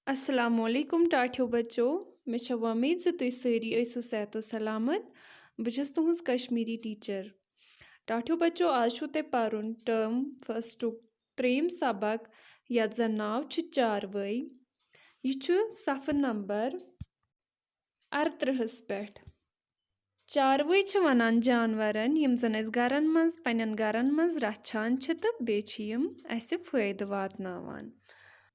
अस्सलामु अलैकुम टाठियो बच्चो मे छ उम्मीद ज तुई सारी ऐसो सेहतो सलामत बह छस तुहंज कश्मीरी टीचर। टाठियो बच्चो आज छु ते पारुन टर्म फर्स्टुक त्रेम सबक यत जन नाव छ चारवई। यह छु सफ़र नंबर 38 पेठ। चारवई छ वनान जानवरन यम जन अस गरन मज पन्न गरन मज रछान छ त बे छ यम असे फायदे वातनावान।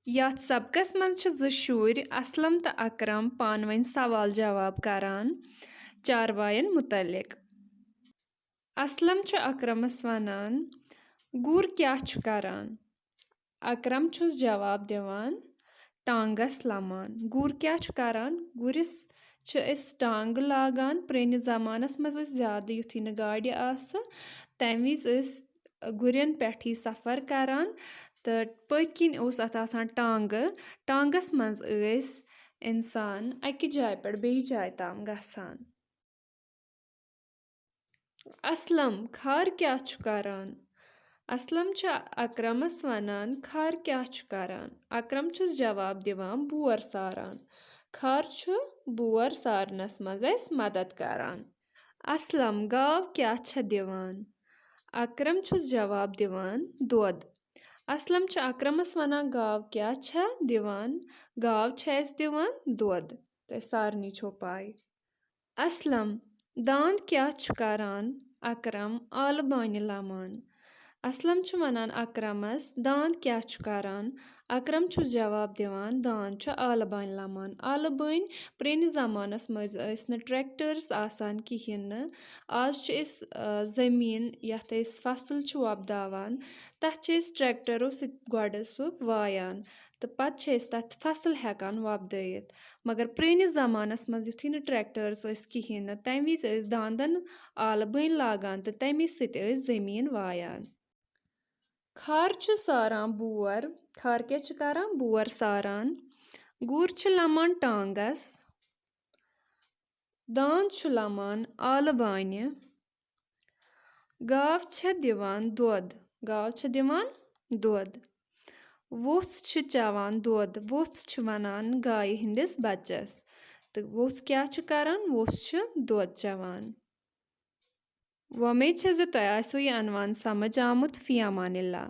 यथ सबकस मज छ ज शुर असलम त अकरम पानवन सवाल जवाब करान चारवायन मुतलिक। असलम छ अकरमस वनान गुर क्या छु करान। अकरम छुस जवाब दिवान टांगस लमान। गुर क्या छु करान गुरिस छ अस टांग लागान प्रेनिस जमानस मज ज्यादा युथी न गाड़ी आस तम विज अस गुरन पेठ ही सफर करान त पत किन ओस अत आसान टांग टांगस मज अस इंसान अकि जाय पेठ बेयि जाय ताम गसान। असलम खार क्या छु करान। असलम छ अकरमस वनान खार क्या छु करान। अकरम छुस जवाब दिवान बोर सारान। खार छु बोर सारनस मज अस मदद करान। असलम गाव क्या छ दिवान। अकरम छुस जवाब दिवान दूध। असलम छ अकरमस वनान गाव क्या छ दिवान। गाव छ अस दिवान दूध। तो सारनी छो पाय। असलम दांद क्या छु करान। अकरम आल बानि लमान। असलम छ वनान अकरमस दांद क्या छु करान। अकरम छुस जवाब दिवान दांद छ आल बानि लमान। आल बानि प्रेनिस जमानस मज अस न ट्रैक्टर्स आसान किहिन न। आज छ अस जमीन यथ अस फसल छु वोपदावान तथ छ अस ट्रैक्टरों सित गोड सु वायान त पत छ अस तथ फसल हेकान वोपदयित। मगर प्रेनिस जमानस मज युथी न ट्रैक्टर्स अस किहिन न तम विज अस दांदन आल बानि लागान त तमे सित अस जमीन वायान। खार छु सारान बोर। खार क्या छु करान बोर सारान। गुर छु लमान टांगस। दांद छु लमान आल बानि। गाव छ दिवान दूध। गाव छ दिवान दूध। वोस छु चवान दूध। वोस छु वनान गाय हिंदिस बच्चस तो वोस क्या छु करान वोस छु दूध चवान। उम्मीद छ ज तोय आसो यह अनवान समझ आमुत फी अमानिल्लाह।